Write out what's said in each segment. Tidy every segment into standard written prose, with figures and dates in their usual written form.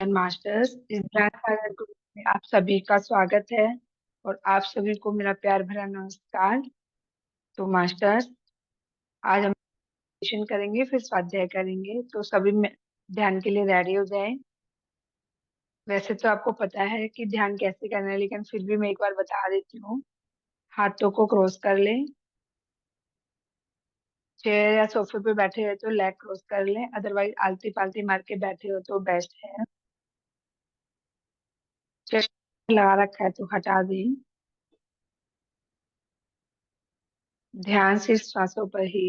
Masters इस ध्यान साधना group में आप सभी का स्वागत है। और आप सभी को मेरा प्यार भरा नमस्कार। तो मास्टर्स, आज हम मेडिटेशन करेंगे, फिर स्वाध्याय करेंगे, तो सभी में ध्यान के लिए रेडी हो जाएं। वैसे तो आपको पता है कि ध्यान कैसे करना है, लेकिन फिर भी मैं एक बार बता देती हूँ। हाथों को क्रॉस कर लें। चेयर या सोफे पे बैठे हो तो लेग क्रॉस कर लें, अदरवाइज आलती पालती मार के बैठे हो तो बेस्ट है। चेयर लगा रखा है तो हटा दें। ध्यान सिर्फ सांसों पर ही।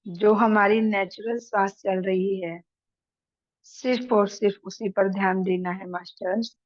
जो हमारी नेचुरल सांस चल रही है, सिर्फ और सिर्फ उसी पर ध्यान देना है मास्टर्स।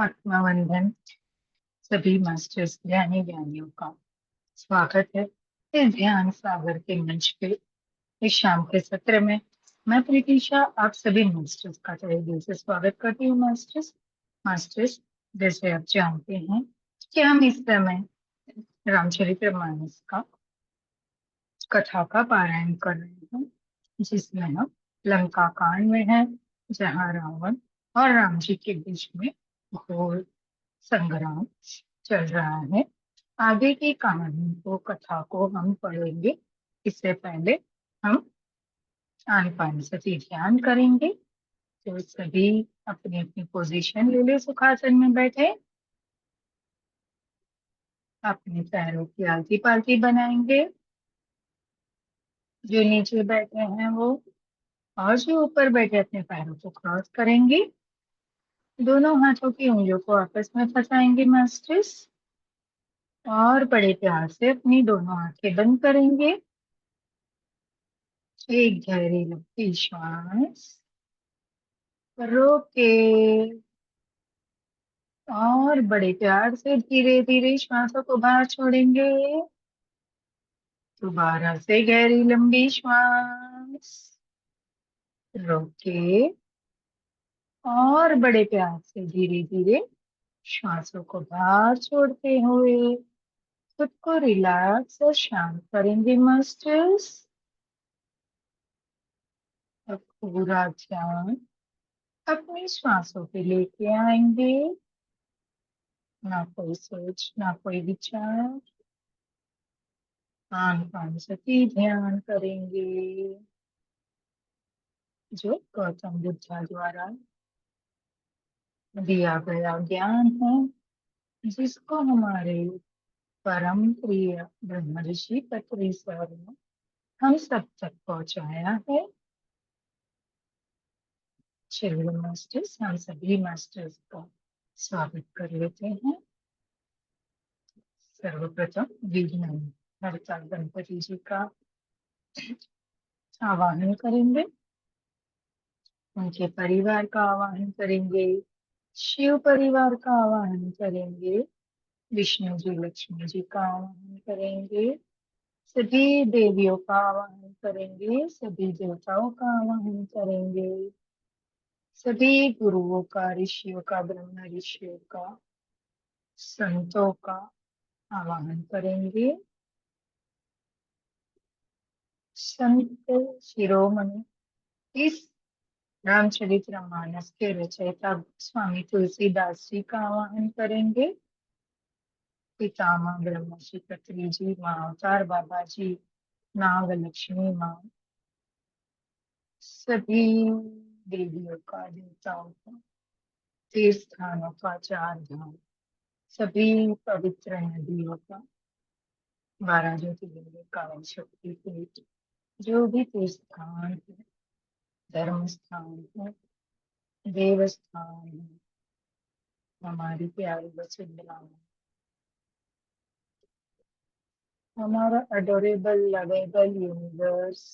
आत्मवंदन। सभी मास्टर्स ध्यानी ज्ञानियों का स्वागत है इस ध्यान सागर के मंच पे। इस शाम के सत्र में मैं प्रीतिशा आप सभी मास्टर्स का तहे दिल से स्वागत करती हूँ। मास्टर्स, जैसे आप जानते हैं कि हम इस समय रामचरितमानस का कथा का पारायण कर रहे हैं, जिसमें हम लंका कांड में हैं, जहाँ रावण और राम जी के बीच में घोर संग्राम चल रहा है। आगे की कहानी को, कथा को हम पढ़ेंगे। इससे पहले हम आनापान सती ध्यान करेंगे। तो सभी अपनी अपनी पोजीशन ले ले, सुखासन में बैठे अपने पैरों की आलती पालती बनाएंगे। जो नीचे बैठे हैं वो, और जो ऊपर बैठे अपने पैरों को क्रॉस करेंगे। दोनों हाथों की उंगलियों को आपस में फंसाएंगे मास्टर्स, और बड़े प्यार से अपनी दोनों आंखें बंद करेंगे। एक गहरी लंबी श्वास रोक के, और बड़े प्यार से धीरे धीरे श्वासों को बाहर छोड़ेंगे। दोबारा से गहरी लंबी श्वास रोक के, और बड़े प्यार से धीरे धीरे श्वासों को बाहर छोड़ते हुए खुद को रिलैक्स और शांत करेंगे मास्टर्स। अब पूरा ध्यान अपनी श्वासों पे लेके आएंगे। ना कोई सोच, ना कोई विचार, आनापान सती ध्यान करेंगे, जो गौतम बुद्ध द्वारा दिया गया ज्ञान है, जिसको हमारे परम प्रिय ब्रह्म ऋषि पतंजलि सर ने हम सब तक पहुंचाया है। चलिए मास्टर्स, हम सभी मास्टर्स का स्वागत कर लेते हैं। सर्वप्रथम विघ्न हरता गणपति जी का आवाहन करेंगे, उनके परिवार का आवाहन करेंगे, शिव परिवार का आवाहन करेंगे, विष्णु जी लक्ष्मी जी का आवाहन करेंगे, सभी देवियों का आवाहन करेंगे, सभी देवताओं का आवाहन करेंगे, सभी गुरुओं का, ऋषियों का, ब्रह्म ऋषियों का, संतों का आवाहन करेंगे। संत शिरोमणि, इस रामचरितमानस के रचयिता स्वामी तुलसीदास जी का आवाहन करेंगे। पितामह ब्रह्मश्री पत्री जी, माँ अवतार बाबा जी, नाग लक्ष्मी माँ, सभी देवियों का, देवताओं का, तीर्थ स्थानों का, चार धाम, सभी पवित्र नदियों का, 12 ज्योतिर्लिंग का, शक्ति पीठ, जो भी तीर्थ स्थान है, धर्म स्थान है, देवस्थान है, हमारी प्यारी वसुंधरा, हमारा अडोरेबल लवेबल यूनिवर्स,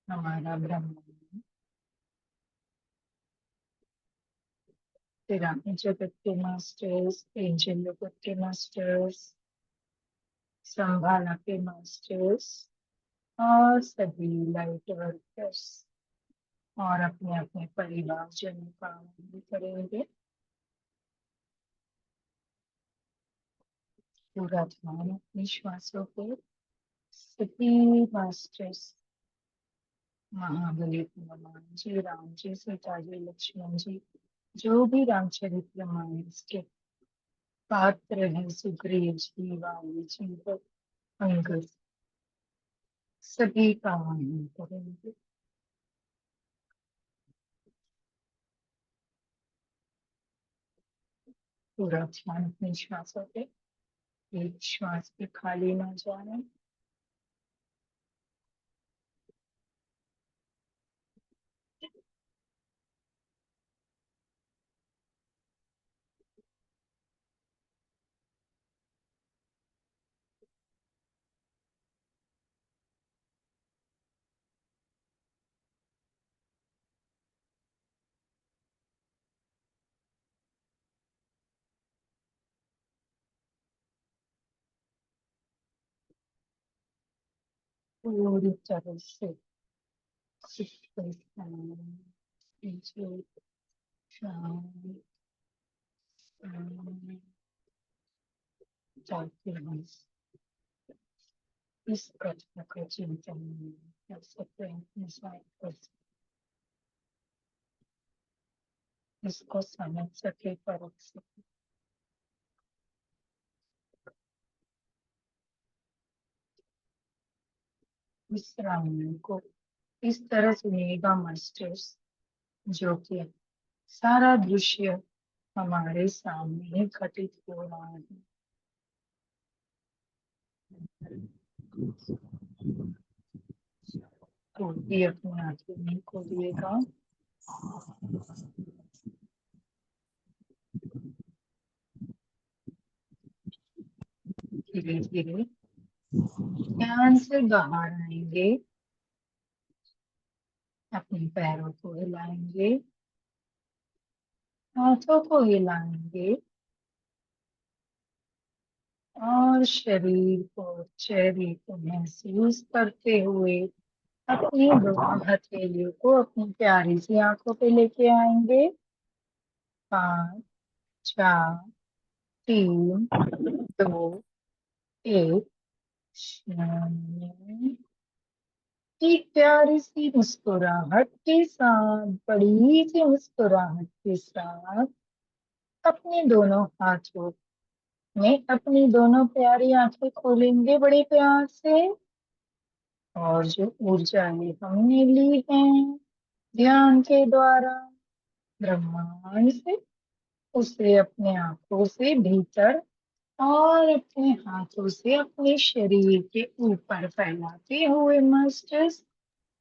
हमारा ब्रह्मांड, पिरामिड जगत के मास्टर्स, एंजल जगत के मास्टर्स, संभाला के मास्टर्स, और सभी लाइट वर्कर्स, और अपने अपने परिवारजनों का आनंद करेंगे। पूरा ध्यान अपनी श्वासों पे। सभी मास्टर्स, महाबली हनुमान जी, राम जी, सीता जी, लक्ष्मण जी, जो भी रामचरितमानस के पात्र है, सुग्रीव जी, वाली जी, अंगद, सभी का आनंद करेंगे। पूरा ध्यान अपनी श्वासों पे, एक श्वास भी खाली ना जाए। पूरी तरह से इसके सामने जो शाम जाते हैं इस कथा का चिंतन कर सकते हैं अपने साथ कर सकते, इसको समझ सके परख सके। इस रामायण को इस तरह सुनिएगा मास्टर्स, जो कि सारा दृश्य हमारे सामने ही घटित हो रहा है। तो भी अपनी आंखें नहीं खोलिएगा। धीरे धीरे ध्यान से बाहर आएंगे, अपने पैरों को हिलाएंगे, हाथों को हिलाएंगे और शरीर को, चेहरे को महसूस करते हुए अपनी दोनों हथेलियों को अपनी प्यारी सी आंखों पे लेके आएंगे। 5, 4, 3, 2, 1, 0। एक प्यारी सी मुस्कुराहट के साथ, बड़ी सी मुस्कुराहट के साथ अपने दोनों हाथों में अपनी दोनों प्यारी आंखें खोलेंगे बड़े प्यार से। और जो ऊर्जाएं हमने ली हैं ध्यान के द्वारा ब्रह्मांड से, उसे अपने आंखों से भीतर और अपने हाथों से अपने शरीर के ऊपर फैलाते हुए मास्टर्स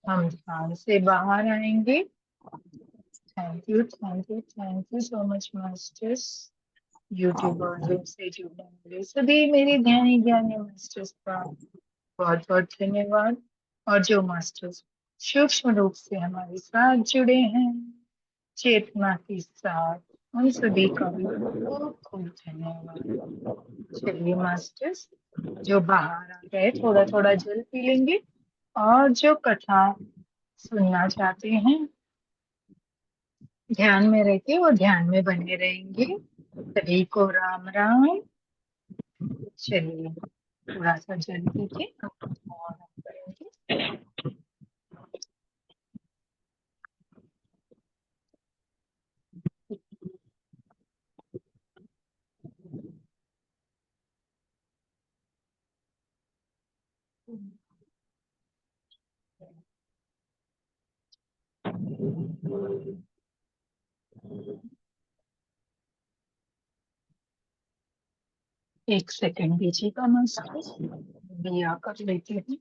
हम ध्यान से बाहर आएंगे। Thank you, thank you, thank you so much masters. YouTube और जूम से जुड़ने वाले सभी मेरे ध्यानी ज्ञानी मास्टर्स का बहुत बहुत धन्यवाद। और जो मास्टर्स सूक्ष्म रूप से हमारे साथ जुड़े हैं चेतना के साथ, उन सभी का भी खूब खूब धन्यवाद। चलिए मास्टर्स, जो बाहर आ गए थोड़ा थोड़ा जल पी लेंगे, और जो कथा सुनना चाहते हैं ध्यान में रह के वो ध्यान में बने रहेंगे। सभी को राम राम। चलिए थोड़ा सा जल पी के और आराम करेंगे। एक सेकंड दीजिएगा मास्टर्स, दिया कर लेती हूँ।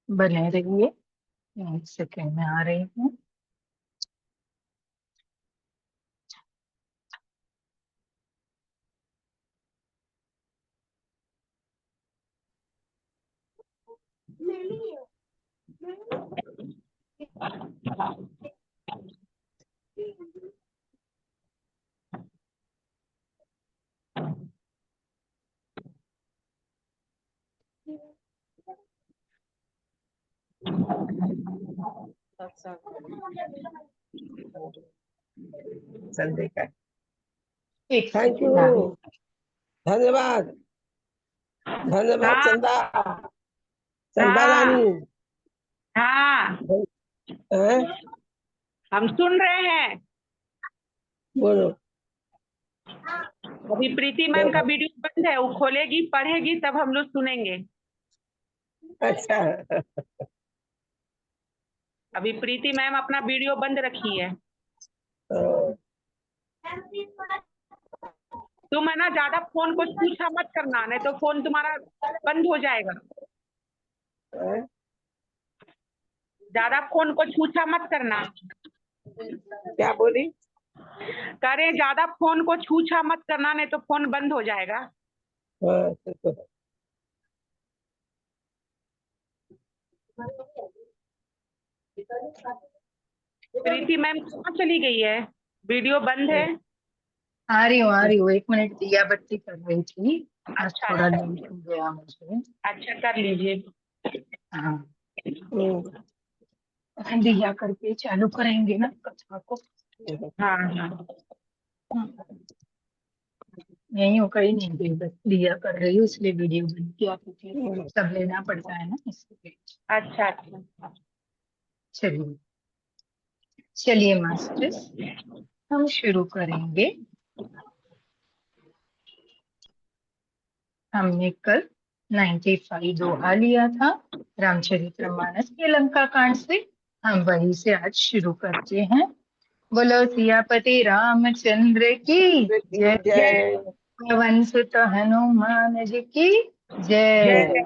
बने रहिए, एक सेकंड में आ रही हूँ। संडे का एक थैंक यू, सेकंड आ रही। धन्यवाद धन्यवाद। हाँ चंदा, चंदा रानी हाँ हाँ, हैं? हम सुन रहे हैं। बोलो। अभी प्रीति मैम का वीडियो बंद है, वो खोलेगी पढ़ेगी तब हम लोग सुनेंगे। अच्छा। अभी प्रीति मैम अपना वीडियो बंद रखी है। तो तुम है ना ज्यादा फोन को छूछा मत करना, नहीं तो फोन तुम्हारा बंद हो जाएगा। ज्यादा फोन को छूछा मत करना। क्या बोली? कह रहे हैं ज्यादा फोन को छूछा मत करना, नहीं तो फोन बंद हो जाएगा। हाँ, तो प्रीति मैम कहाँ चली गई है? वीडियो बंद है। आ रही हूँ 1 मिनट, दिया बत्ती कर रही थी। आज अच्छा थोड़ा अच्छा लेट हो गया मुझे। अच्छा, कर लीजिए। हाँ, हम्म, दिया करके चालू करेंगे ना कथा को। हाँ हाँ यही हो, कहीं नहीं गई, बस दिया कर रही हूँ इसलिए वीडियो बंद किया, क्योंकि हम्म, सब लेना पड़ता है ना इसलिए। अच्छा अच्छा। चलिए चलिए मास्टर्स, हम शुरू करेंगे। हमने कल 95 दोहा लिया था रामचरितमानस के लंका कांड से। हम वही से आज शुरू करते हैं। बोलो सियापति रामचंद्र की जय। जय। पवन सुत हनुमान जी की जय जय। जय।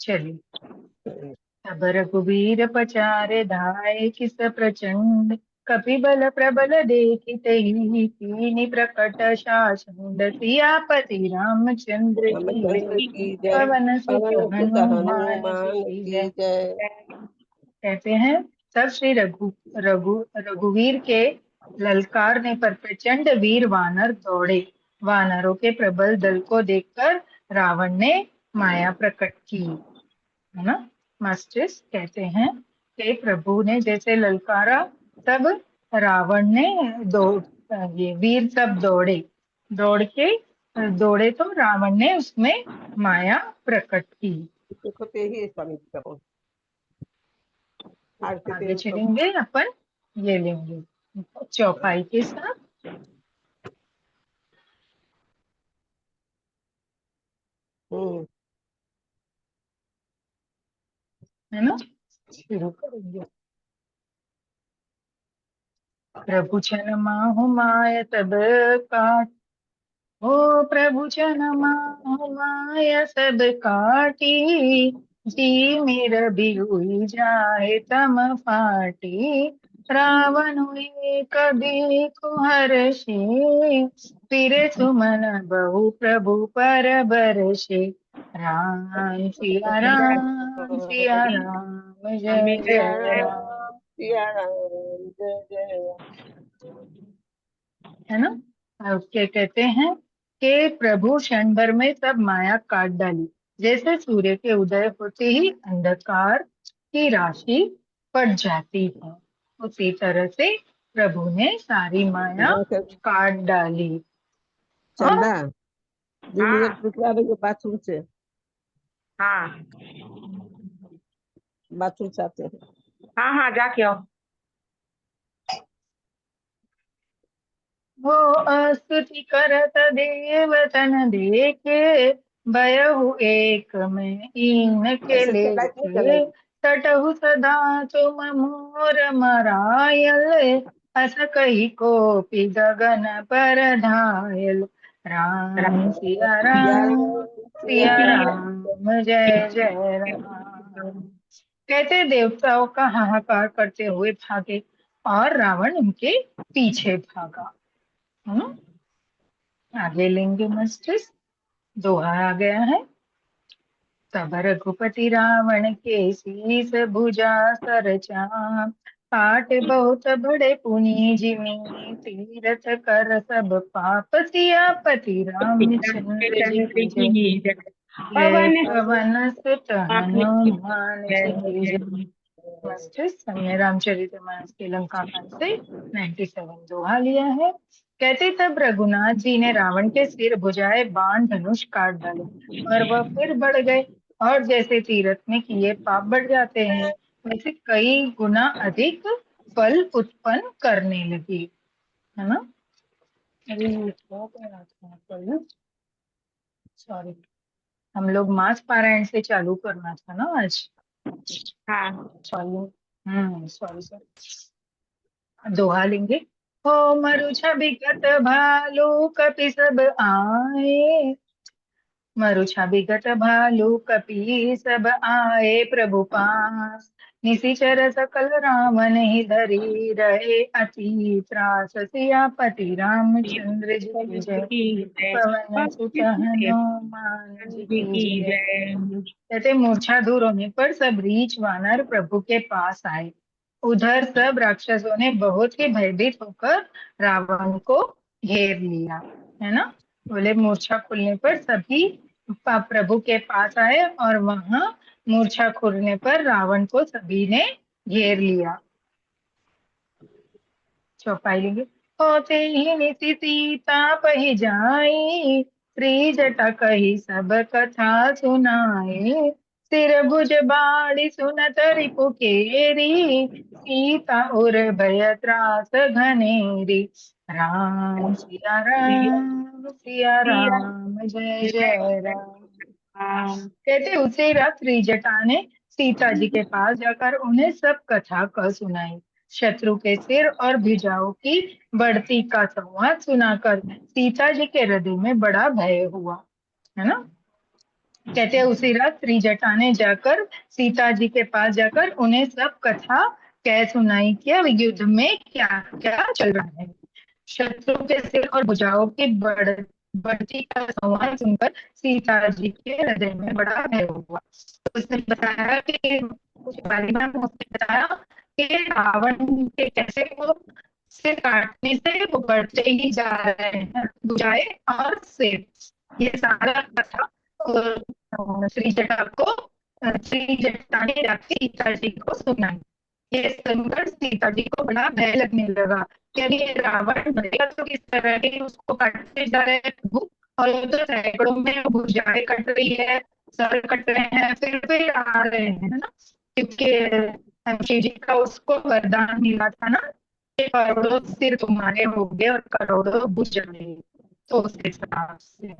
चलिए। तब रघुवीर पचारे धाये, किस प्रचंड कपिबल प्रबल देखिते ही, कीनी प्रकट शासन सियापति रामचंद्र की रामचंद्र जय। की जय। पवन सुत पवन सुत हनुमान जी हनुमान की की जय। जय। कहते हैं तब श्री रघुवीर के ललकारने पर प्रचंड वीर वानर दौड़े। वानरों के प्रबल दल को देखकर रावण ने माया प्रकट की, है ना। मास्टर्स कहते हैं कि प्रभु ने जैसे ललकारा, तब रावण ने दो ये वीर सब दौड़े। दौड़े तो रावण ने उसमें माया प्रकट की। देखो ते ही स्वामी जी का बोल। आरती आगे ते सब। चलेंगे अपन, ये लेंगे चौपाई के साथ, हम्म, है ना। शुरू करेंगे। प्रभु छन माहु माय तब काट, ओ प्रभु छन माहु माय सब काटी, जी मेरा बिहुई जाए तम फाटी, रावण एक बिकु हर्षे, फिर सुमन बहु प्रभु पर बरसे, राम सिया राम सिया राम, जय सिया जय राम। राम सिया राम जय जय। है ना। और क्या कहते हैं कि प्रभु क्षण भर में सब माया काट डाली। जैसे सूर्य के उदय होते ही अंधकार की राशि पड़ जाती है, उसी तरह से प्रभु ने सारी माया काट डाली। हाँ, चंदा 2 मिनट हाँ रुकवा देंगे बाथरूम से। हाँ बाथरूम से आते हैं। हाँ हाँ, जाके आओ। वो स्तुति करत देवतन देखे, बयहु एक में ईन के ऐसे से लाइट नहीं लेखे, जलेगी। सटहु सदा तुम मोर मरायल, अस कही कोपि गगन पर धायल, राम सिया सिया राम राम सिया सिया राम। राम, जय जय राम। कहते देवताओं का हाहाकार करते हुए भागे और रावण उनके पीछे भागा। हम्म, आगे लेंगे मास्टर्स। दोहा आ गया है। तब रघुपति रावण के शीस भुजा सर चाप, पाट बहुत बड़े पुनि जिमि, तीरथ कर सब पाप, सियापति रामचंद्र जी की जय। जय पवन पवन सुत हनुमान जी की जय। जय। मास्टर्स, हमने रामचरितमानस के लंका कांड से 97 दोहा लिया है। कहते तब रघुनाथ जी ने रावण के सिर भुजाए बाण धनुष काट डाले, और वह फिर बढ़ गए। और जैसे तीरथ में किए पाप बढ़ जाते हैं, वैसे कई गुना अधिक फल उत्पन्न करने लगे, है ना। अरे हो गया था, सॉरी। हम लोग मास पारायण से चालू करना था ना आज। हाँ सॉरी। सॉरी। दोहा लेंगे। हो मरुछा बिकट भालू कपि सब आए, मरुछा बिकट भालू कपि सब आए प्रभु पास, निशिचर सकल रावण ही धरी रहे अति त्रास, सियापति रामचंद्र जी की जय, की जय, पवन सुत हनुमान जी जी की की जय। जय। कहते मूर्छा दूर होने पर सब रीछ वानर प्रभु के पास आए। उधर सब राक्षसों ने बहुत ही भयभीत होकर रावण को घेर लिया, है ना। बोले मूर्छा खुलने पर सभी प्रभु के पास आए और वहां मूर्छा खुलने पर रावण को सभी ने घेर लिया। चौपाई लेंगे। होते ही निति सीता पही जाई, श्री जटा कही सब कथा सुनाए, सिर भुज बाड़ी सुनत रिपु केरी, सीता उर भय त्रास घनेरी, राम सिया राम जय जय राम। कहते उसे रात श्री जटा ने सीता जी के पास जाकर उन्हें सब कथा कह सुनाई। शत्रु के सिर और भुजाओं की बढ़ती का संवाद सुनाकर सीता जी के हृदय में बड़ा भय हुआ, है ना। कहते हैं उसी रात श्री जटा ने जाकर सीता जी के पास जाकर उन्हें सब कथा कह सुनाई कि अब युद्ध में क्या क्या चल रहा है। शत्रु के सिर और भुजाओं की बढ़ती का संवाद सुनकर सीता जी के हृदय में बड़ा भय हुआ। तो उसने बताया कि बारी बार उसने बताया कि रावण के कैसे वो सिर काटने से वो बढ़ते ही जा रहे हैं, भुजाएं और सिर। ये सारा कथा श्री जटा को श्री जटा ने जाके सीता जी को सुनाई। ये सुनकर सीता जी को बड़ा भय लगने लगा कि अरे ये रावण मरेगा तो किस तरह के उसको काटते जा रहे हैं प्रभु, और वो तो सैकड़ों में भुजाएं कट रही है, सर कट रहे हैं, फिर आ रहे हैं ना, क्योंकि शिव जी का उसको वरदान मिला था ना कि करोड़ों सिर तुम्हारे हो गए और करोड़ों भुजाएं। तो उस हिसाब से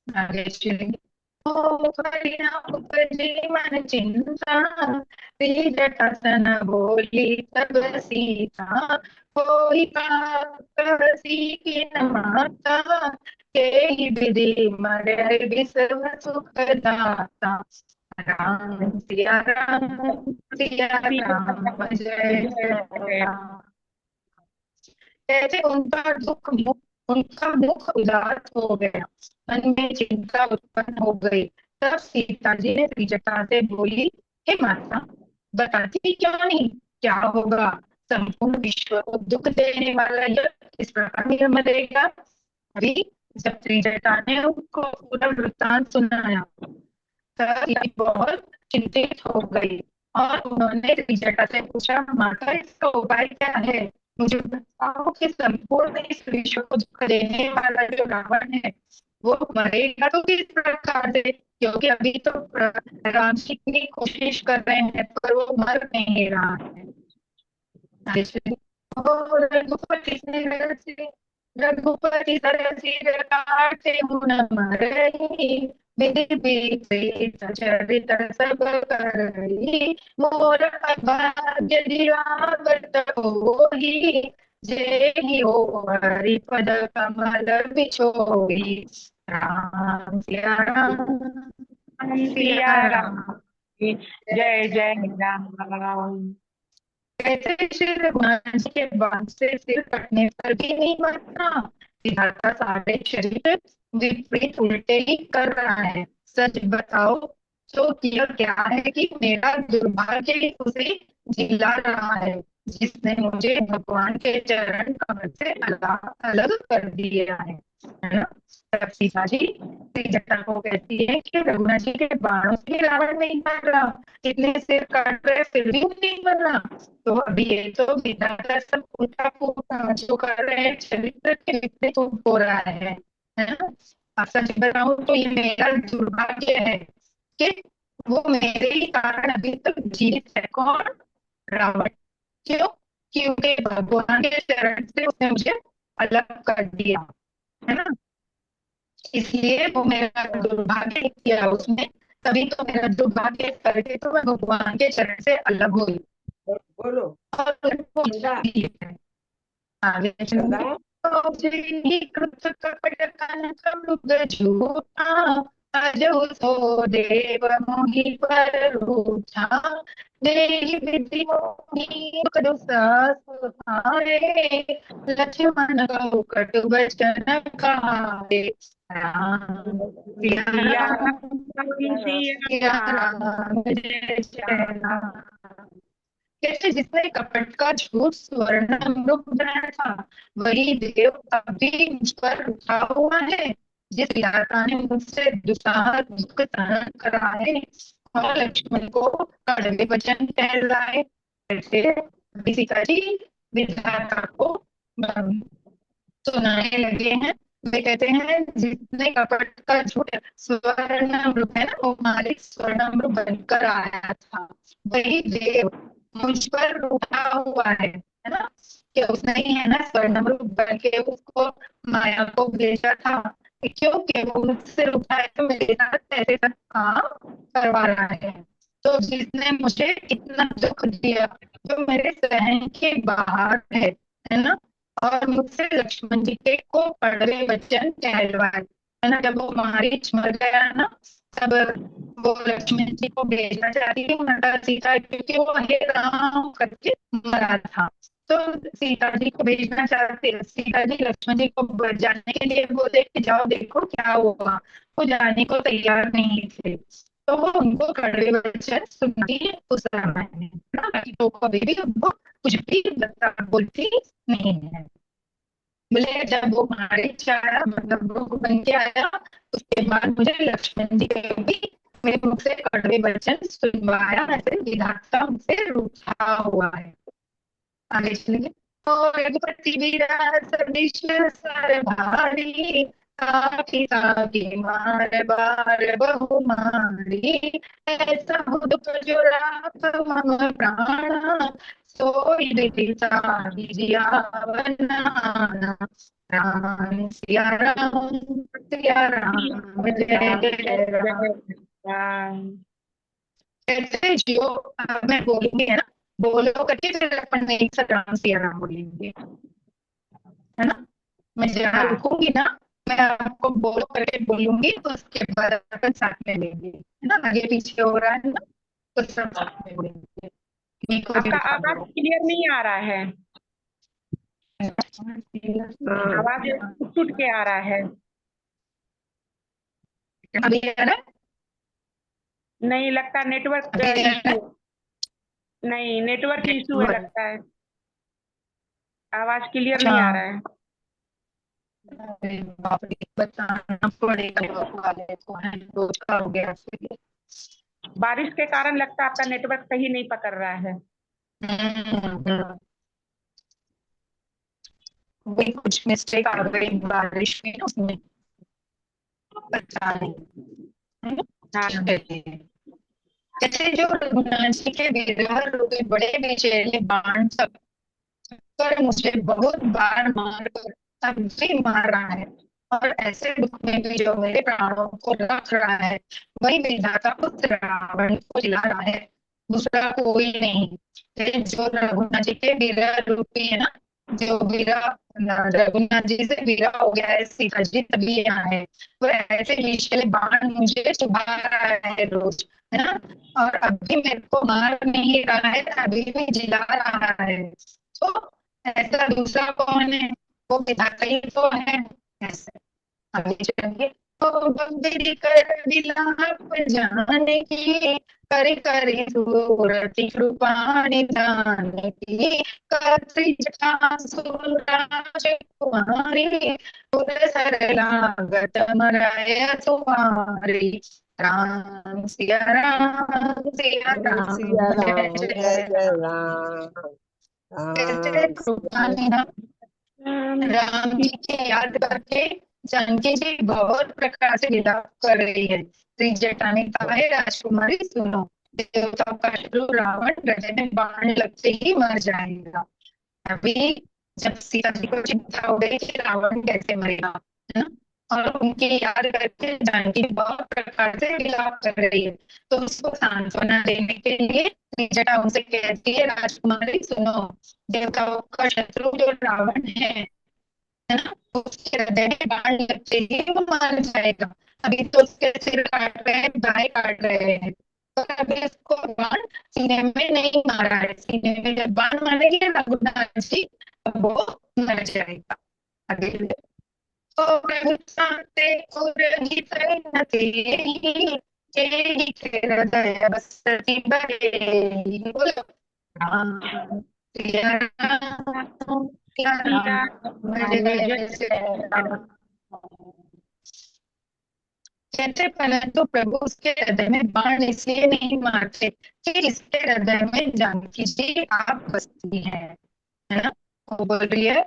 आगे चलेंगे। ओ करिया उपजी मन चिंता, श्री जटासन बोली तब सीता, होई का कहसी की न माता, के विधि मरे विश्व सुख दाता, सिया राम जय जय राम। कैसे उनका मुख उदास हो गया, मन में चिंता उत्पन्न हो गई। तब सीता जी ने श्री जटा से बोली, हे माता, बताती क्यों नहीं, क्या होगा। संपूर्ण विश्व को दुख देने वाला यह किस प्रकार मरेगा। अभी जब श्री जटा ने उनको पूरा वृत्तांत सुनाया तब बहुत चिंतित हो गई और उन्होंने श्री जटा से पूछा, माता इसका उपाय क्या है, मुझे बताओ कि संपूर्ण इस विश्व को दुख देने वाला जो रावण है वो मरेगा तो किस प्रकार से, क्योंकि अभी तो राम जी की कोशिश कर रहे हैं पर वो मर नहीं रहा है। और रघुपति सरसी काटे हुन मरई, विधि विपरीत चरित सब करई, मोर अभाग्य दिवावत होई, जेहि हो हरिपद कमल बिछोई, राम सिया राम जय जय राम। कहते श्री रघुनाथ जी के बाद से सिर कटने पर भी नहीं मरता, विधाता सारे शरीर विपरीत उल्टे ही कर रहा है। सच बताओ तो यह क्या है कि मेरा दुर्भाग्य ही उसे झिला रहा है, जिसने मुझे भगवान के चरण कमल से अलग अलग कर दिया है ना। तब सीता जी श्री जटा को कहती है कि रघुनाथ जी के बाणों से रावण नहीं मर रहा, इतने सिर काट रहे फिर भी नहीं मर रहा। तो अभी ये तो विधाता सब उल्टा पुल्टा जो कर रहे हैं, चरित्र के विपरीत हो रहा है ना। अब सच बताऊं तो ये मेरा दुर्भाग्य है कि वो मेरे ही कारण अभी तक जीवित है। कौन? रावण। क्यों? क्योंकि भगवान के चरण से उसने मुझे अलग कर दिया, है ना। इसलिए वो मेरा दुर्भाग्य किया उसने, तभी तो मेरा दुर्भाग्य करके तो मैं भगवान के चरण से अलग हुई। बोलो और वो गंगा आगे गंगा चलेंगे। तो जी कृत कपट कनक झूठा, अजो सो देव मोहि पर रूठा, देहि विधि मोहि कछु सासु हारे, लक्ष्मण कहु कटु बचन कहारे। राम सिया सिया राम राम सिया सिया राम राम जय जय राम। कहते जिसने कपट का झूठ स्वर्ण रूप बनाया था, वही देव अभी मुझ पर उठा हुआ है। जिस विधाता ने मुझसे दुस्साहस दुख सहन कराए और लक्ष्मण को कड़वे वचन कहलाए, ऐसे अभी सीता जी विधाता को सुनाने लगे हैं। वे कहते हैं जिसने कपट का झूठ स्वर्णामृत है ना, वो हमारे स्वर्णामृत बनकर आया था, वही देव मुझ पर उठा हुआ है ना। कि उसने ही है ना स्वर्णामृत बन के उसको माया को भेजा था, कि क्योंकि वो मुझसे उठा है तो मेरे साथ ऐसे सब काम करवा रहा है। तो जिसने मुझे इतना दुख दिया जो मेरे सहन के बाहर है ना, और मुझसे लक्ष्मण जी के को कड़वे वचन कहलवाए, है ना। जब वो मारीच मर गया ना, तब वो लक्ष्मण जी को भेजना चाहती थी माता सीता, क्योंकि वो हे राम करके मरा था। तो सीता जी को भेजना चाहते, सीता जी लक्ष्मण जी को जाने के लिए बोले कि जाओ देखो क्या हुआ। वो जाने को तैयार नहीं थे, तो वो उनको कड़वे वचन सुनाती है उस समय में, है ना। तो कभी भी वो कुछ भी बता बोलती नहीं है। बोले जब वो मारीच आया, मतलब वो बन के आया, उसके बाद मुझे लक्ष्मण जी ने भी मेरे मुख से कड़वे वचन सुनवाया, ऐसे विधाता मुझसे रूठा हुआ है। आगे चलिए। और रघुपति वीरा सदिश सर भारी, काफी काफी मार बार बहु मारी, ऐसा दुख जो राख मम प्राणा, सोई दिशा जियावन आना। राम सिया राम सिया राम जय जय राम। राम। ऐसे जो मैं बोलूंगी है ना, बोलो करके फिर अपन एक साथ राम सिया राम बोलेंगे, है ना। मैं जहाँ हाँ रुकूंगी ना, मैं आपको बोलो करके बोलूंगी, तो उसके बाद अपन साथ में लेंगे, है ना। आगे पीछे हो रहा है ना, तो सब साथ में बोलेंगे। नहीं को भी आपका उठा आवाज दो। क्लियर नहीं आ रहा है, आवाज टूट टूट के आ रहा है। अभी आ रहा है? नहीं लगता नेटवर्क अभी आ रहा इशू, है? नहीं नेटवर्क इशू है नेटवर्क। लगता है, आवाज क्लियर अच्छा। नहीं आ रहा है। अरे बाप रे, बताना पड़ेगा नेटवर्क वाले को, है रोज का हो गया फिर। बारिश के कारण लगता है आपका नेटवर्क सही नहीं पकड़ रहा है। हम्म, वही कुछ मिस्टेक आ गई बारिश में, उसमें पता नहीं, है ना? हाँ चलिए। कहते जो रघुनाथ जी के विरह रूपी बड़े बेचैले बाण सब पर मुझे बहुत बार मार कर अब भी मार रहा है, और ऐसे दुख में भी जो मेरे प्राणों को रख रहा है, वही विधाता उस रावण को जिला रहा है, दूसरा कोई नहीं। लेकिन जो रघुनाथ जी के विरह रूपी है ना, जो विरह रघुनाथ जी से विरह हो गया है सीता जी, तभी यहाँ है। वो ऐसे विषैले बाण मुझे चुभा रहा है रोज, है ना। और अभी मेरे को मार नहीं रहा है, अभी भी जिला रहा है। तो ऐसा दूसरा कौन है, वो विधाता ही तो है। ऐसे आगे चलेंगे। तो बंदरी कर विलाप जाने की, करे करे सूरति कृपा निधान की, कर्त्री जटा सुराज कुमारी, उर सरलागत मरय तुम्हारी। राम सिया राम सिया सिया राम जय राम जय जय जय राम। राम कैसे राम कृपा सिया निधान राम। राम जी की याद करके जानकी जी बहुत प्रकार से विलाप कर रही है। श्री जटा ने कहा है राजकुमारी सुनो, देवताओं का शत्रु रावण हृदय में बाण लगते ही मर जाएगा। अभी जब सीता जी को चिंता हो गई कि रावण कैसे मरेगा, है ना, और उनकी याद करके जानकी बहुत प्रकार से विलाप कर रही है। तो उसको सांत्वना देने के लिए त्रिजटा उनसे कहती है, राजकुमारी सुनो, देवताओं का शत्रु जो रावण है ना, उसके हृदय में बाण लगते ही वो मार जाएगा। अभी तो उसके सिर काट रहे हैं, दाएं काट रहे हैं, पर अभी उसको बाण सीने में नहीं मारा है। सीने में जब बाण मारेंगे रघुनाथ जी, तब वो मर जाएगा। आगे ओ प्रभुताते उरहित न तेहि, तेहि के हृदय बसति बहेहि। बोलो राम सिया राम, सिया राम, जय जय राम। कहते परंतु प्रभु उसके हृदय में बाण इसलिए नहीं मारते कि इसके हृदय में जानकी जी आप बसती है ना। वो बोल रही है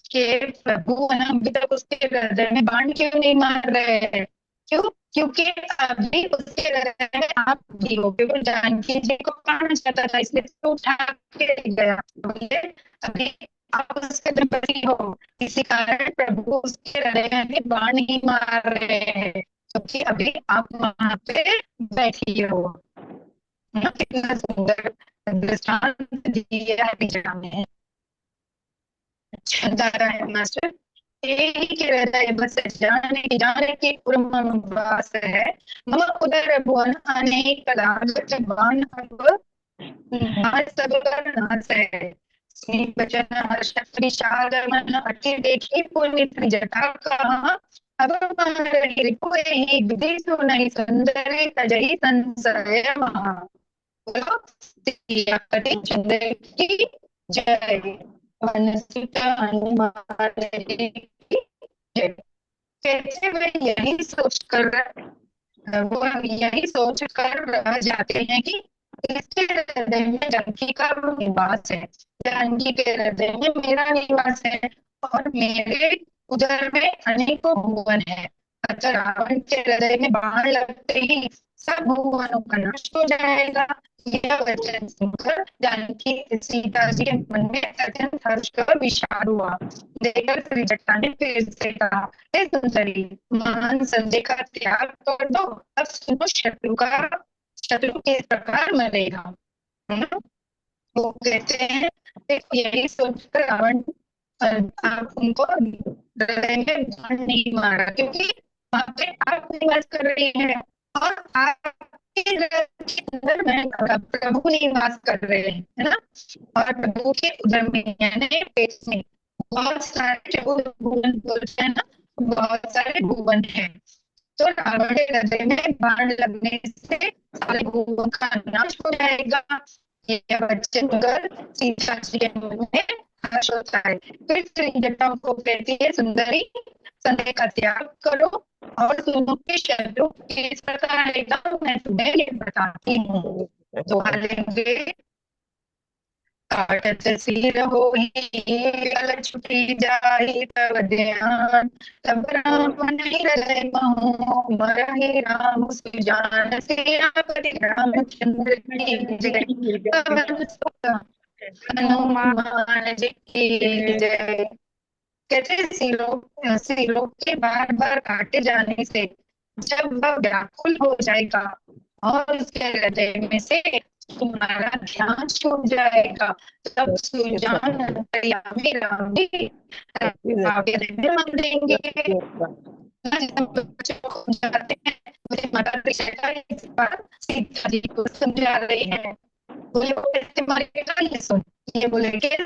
कि प्रभु है ना, अभी तक उसके हृदय में बाण क्यों नहीं मार रहे हैं? क्यों? क्योंकि अभी उसके हृदय में आप भी हो, केवल जानकी जी को पाना चाहता था, इसलिए तो उठा के ले गया। बोले अभी आप उसके हृदय में बसी हो, इसी कारण प्रभु उसके हृदय में बाण नहीं मार रहे हैं, क्योंकि अभी आप वहां पे बैठी हो। है ना, कितना सुंदर दृष्टांत दिया है पिंजरा में। दादा है मास्टर, यही के हृदय बस जाने की पूर्ववास है, मम उदर भुवन अनेक लाभ बाण अब सब कर नाश है। सुनी बचन हर्ष विषाद मन अति देखी पुनित जटा कहा, अब रिपु ही विधि सुनहि सुंदर तजहि संशय महा। बोलो सिया पति चंद्र की जय, वनसुत हनुमान जी की जय। कहते वे यही सोच कर वो यही सोच कर रह जाते हैं कि इसके हृदय में जानकी का वो निवास है, जानकी के हृदय में मेरा निवास है, और मेरे उदर में अनेकों भुवन है। अतः रावण के हृदय में बाण लगते ही सब भुवनों का नाश हो जाएगा। यह वचन सुनकर जानकी सीता जी के मन में अत्यंत हर्ष और विषाद हुआ। देखकर त्रिजटा ने फिर से कहा, हे सुंदरी, महान संजय का त्याग कर दो, अब सुनो शत्रु किस प्रकार मरेगा। है ना? वो कहते हैं देखो, यही सोचकर रावण आप उनको हृदय में बाण नहीं मारा, क्योंकि वहां पे आप निवास कर रही हैं, और आपके हृदय के अंदर मैं प्रभु निवास कर रहे हैं, है ना। और प्रभु के उदर में यानी पेट में बहुत सारे जो भुवन बोलते हैं ना, बहुत सारे भुवन है। तो रावण के हृदय में बाण लगने से सारे भुवन का नाश हो जाएगा। यह वचन कर सीता जी के मन में हर्ष होता है। फिर त्रिजटाओं को कहती है, सुंदरी, संदेह का त्याग करो और सुनो कि शत्रु किस प्रकार रहेगा, मैं तुम्हें ये बताती हूँ। तो लेंगे काटत सिर होहि गल छुटी जाहि तब ध्यान, तब राम हृदय महु मरहि राम सुजान। सियापति रामचंद्र की जय, पवन सुत हनुमान जी की जय। कहते सिरों के बार बार काटे जाने से जब वह व्याकुल हो जाएगा और उसके हृदय में से तुम्हारा ध्यान छूट जाएगा, तब सुजान अंतर्यामी राम जी आपके हृदय में मन देंगे। बच्चों को जाते हैं, मुझे माता पिता इस बार सीता जी को समझा रहे हैं। बोले वो कैसे मरेगा, ये सुन। ये बोलेंगे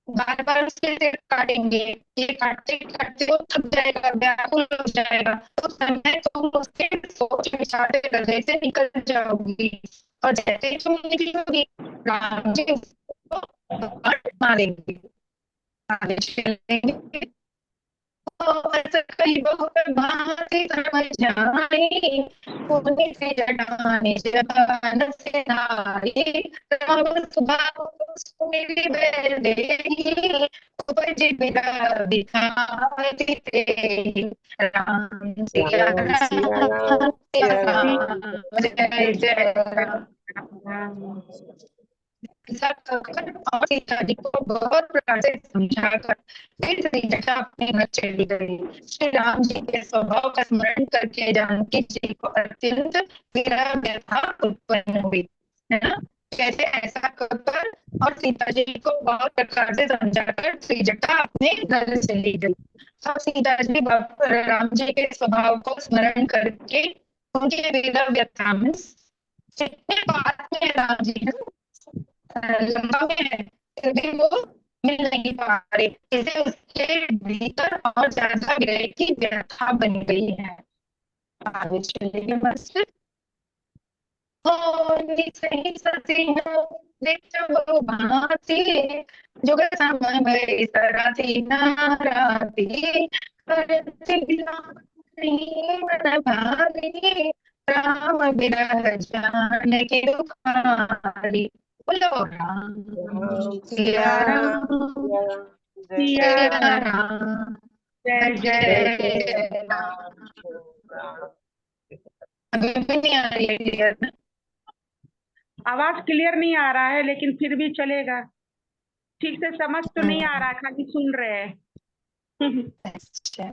बार बार उसके सिर काटेंगे, ये काटते काटते वो थक जाएगा, व्याकुल हो जाएगा, तो समय तुम उसके सोच विचार हृदय से निकल जाओगी, और जैसे ही तुम निकलोगी राम जी उसको मारेंगे, आगे चलेंगे। कई बहुत भांति समझ जानी, पुण्य से जटानी जबान से नारी, राम स्वभाव सुमिरि बैल देहि, उपज बिरा दिखाती तेहि। राम सिया राम, सिया राम, जय जय राम। ऐसा कहकर और सीता जी को बहुत प्रकार से समझाकर फिर सीता अपने घर चली गई। श्री राम जी के स्वभाव का स्मरण करके जानकी जी को अत्यंत विरह व्यथा उत्पन्न हुई, है ना। कैसे ऐसा कहकर और सीता जी को बहुत प्रकार से समझाकर सीता अपने घर चली गई। अब सीता जी राम जी के स्वभाव को स्मरण करके उनके विरह व्यथा में जितने बात में राम जी लंबा में है फिर भी वो मिल नहीं पा रहे, इसे उसके भीतर और ज्यादा विरह की व्यथा बन गई है। आगे चलेंगे मस्त सही सती हो भांति जुग समय सराती नाराती करती बिलापनी मन भारी राम बिरह जानकी दुखारी। बोलो राम सिया राम सिया सिया राम जय जय जय जय राम। अभी भी नहीं आ रही है क्लियर ना? आवाज क्लियर नहीं आ रहा है, लेकिन फिर भी चलेगा। ठीक से समझ तो नहीं आ रहा है, खाली सुन रहे हैं। अच्छा।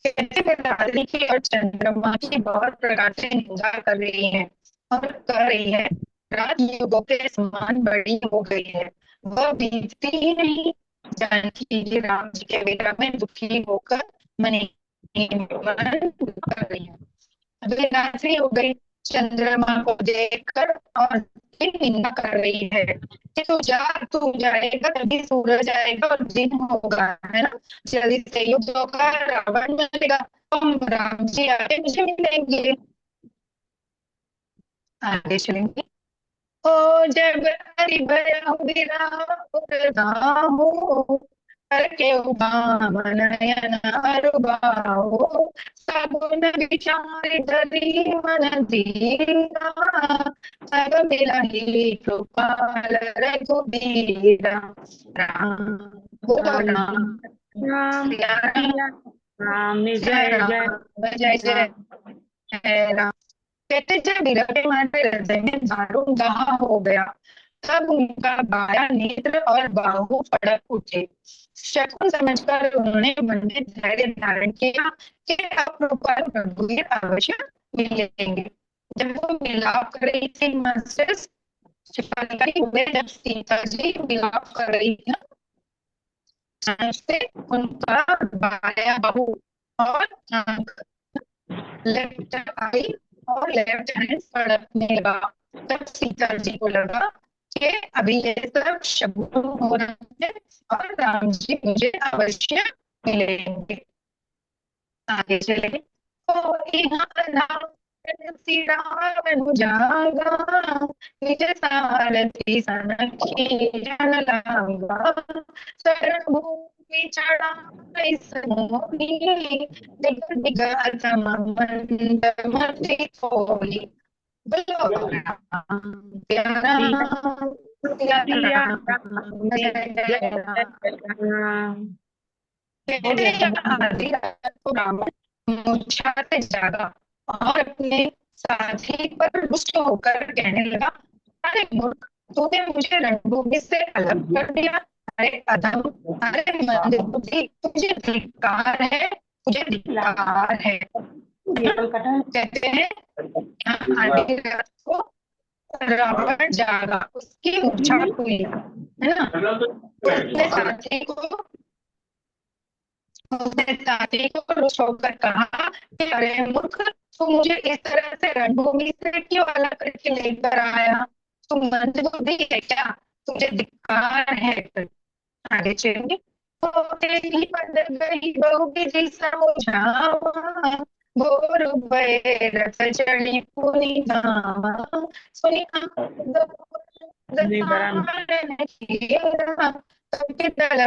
कहते हैं रात्रि की और चंद्रमा की बहुत प्रकार से निंदा कर रही है और कह रही है रात युगों के समान बड़ी हो गई है, वह बीतती ही नहीं। जानकी जी राम जी के विरह में दुखी होकर मन कर रही है। अभी रात्रि हो गई, चंद्रमा को देखकर और फिर निंदा कर रही है कि तू जाएगा तभी सूरज आएगा और दिन होगा, है ना। जल्दी से युद्ध होगा, रावण मरेगा, हम राम जी आगे मुझे मिलेंगे। आगे चलेंगे। ओ जब हरि हो करके उबामन नयन अरुबाहो सगुन विचार धरी मन धीरा सब मिलहि कृपाल रघुबीरा। राम बोलो राम राम सिया सिया राम सिया जय जय राम जय जय जय राम। कहते जब विरह के मारे हृदय में दारुण दाह हो गया, तब उनका बाया नेत्र और बाहु फड़क उठे। शकुन समझकर उन्होंने मन में धैर्य धारण किया कि अब कृपाल रघुवीर अवश्य मिलेंगे। जब वो मिलाप कर रही थी मास्टर सिपाही हुए, जब सीता जी मिलाप कर रही थी से उनका बाया बाहु और आंख लेफ्ट आई और लेफ्ट हैंड फड़कने लगा। तब सीता जी को लगा कि अभी ये सब शगुन हो रहा है और राम जी मुझे अवश्य मिलेंगे। आगे चले तो यहाँ राम रावण जागा निज सारथी सनखी जन लागा शरण भूमि चढ़ा मोही दिग दिग मंद मति खोली। बोलो राम प्यारा सिया सिया राम जय जय राम। राम। आधी रात को रावण मूर्छा से जागा और अपने साथी पर रुष्ट होकर कहने लगा, अरे मूर्ख, तूने मुझे रणभूमि से अलग कर दिया। अरे अधम, अरे मंदबुद्धि, तुझे धिक्कार है, तुझे धिक्कार है। कहते हैं आधी रात को रावण जागा, उसकी मूर्छा हुई, है ना। अपने साथी को उसने साथी को रुष्ट होकर कहा कि अरे मूर्ख, तू मुझे इस तरह से रणभूमि से क्यों अलग करके लेकर आया, तू मंदबुद्धि है क्या, तुझे धिक्कार है। आगे चलेंगे। तो तेरी पद गई बहु विधि समझावा घोर भय रथ चढ़ी पुनि धामा सुनि दल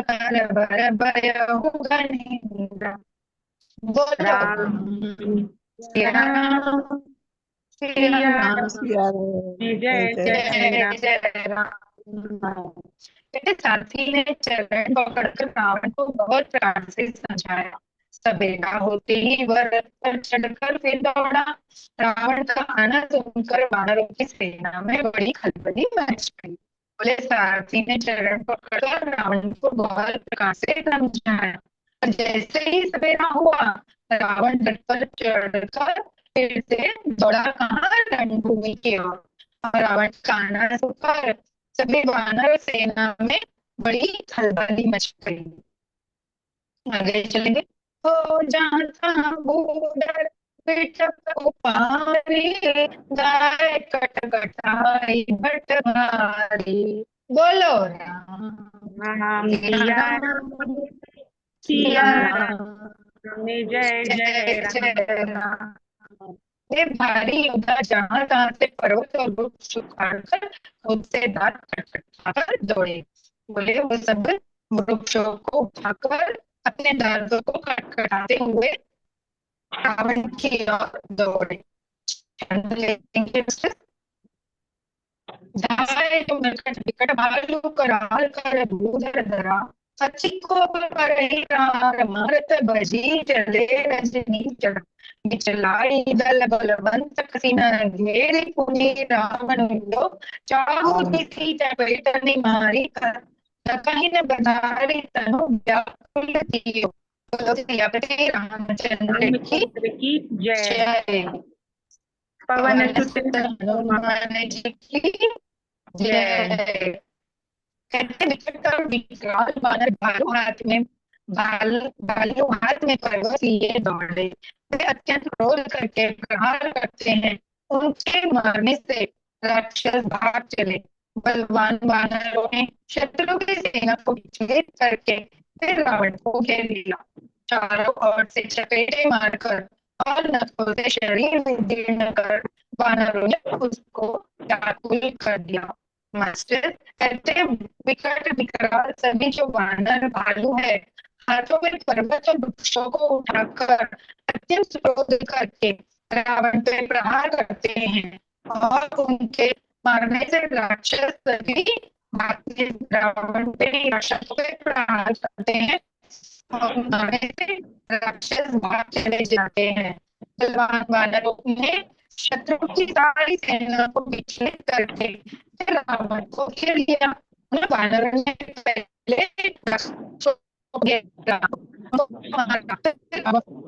पर भर भयहु गणेन्द्र। बोलो राम सिया राम सिया राम जय जय जय राम। जय राम। मेरे साथी ने चरण पकड़कर रावण को बहुत प्यार से समझाया। सवेरा होते ही वह रथ पर चढ़कर फिर दौड़ा। रावण का आना सुनकर वानरों की सेना में बड़ी खलबली मच गई। बोले सारथी ने चरण पकड़कर रावण को बहुत प्रकार से समझाया। और जैसे ही सवेरा हुआ, रावण रथ पर चढ़कर फिर से दौड़ा कहाँ, रणभूमि की ओर। और रावण का आना सुनकर सभी वानर सेना में बड़ी खलबली मच गई। आगे चलेंगे। हो जाता बूढ़र पिठप उपारी, गाय कटकटाई भटमारी। बोलो राम राम सिया सिया राम, सिया सिया राम, राम, जय जय जय राम। जय राम। ये भारी योद्धा जहां तहां से पर्वत और वृक्ष उखाड़कर खुद से दांत खटखटाकर दौड़े। बोले वो सब वृक्षों को उठाकर अपने दांतों को खटखटाते हुए रावण की ओर दौड़े। छंद लेंगे उससे। धाय तो नरकट विकट भालू कराल कर भूधर धरा, सची को कर रही रार मारत भजी चले रजनी चढ़। बिचलाई दल बलवंत कसिना घेरी पुनि रावण जो, चाहु दिसी चपेटनि मारी कर, कहीं न बधारी तनु व्याकुल जियो। बोलो सियापति रामचंद्र की रामचंद्र की जय। जय। पवन पवन सुत सुत हनुमान जी की जय। कहते विकट विकराल वानर भालू हाथ में पर्वत लिए दौड़े। वे अत्यंत क्रोध करके प्रहार करते हैं। उनके मारने से राक्षस भाग चले। बलवान वानरों ने शत्रु की सेना को विचलित करके फिर रावण को घेर लिया। चारों ओर से चपेटे मारकर और नखों से शरीर विदीर्ण कर वानरों ने उसको व्याकुल कर दिया। मास्टर कहते विकट विकराल सभी जो वानर भालू है, हाथों में पर्वत और वृक्षों को उठाकर अत्यंत क्रोध करके रावण पे प्रहार करते हैं। और उनके मारने से राक्षस सभी भागते रावण पे राक्षसों पे प्रहार करते हैं और मारने से राक्षस भाग चले जाते हैं। बलवान वानरों ने शत्रु की सारी सेना को विचलित करके फिर रावण को घेर लिया। वानरों ने पहले राक्षसों को घेरा, उनको मारा, फिर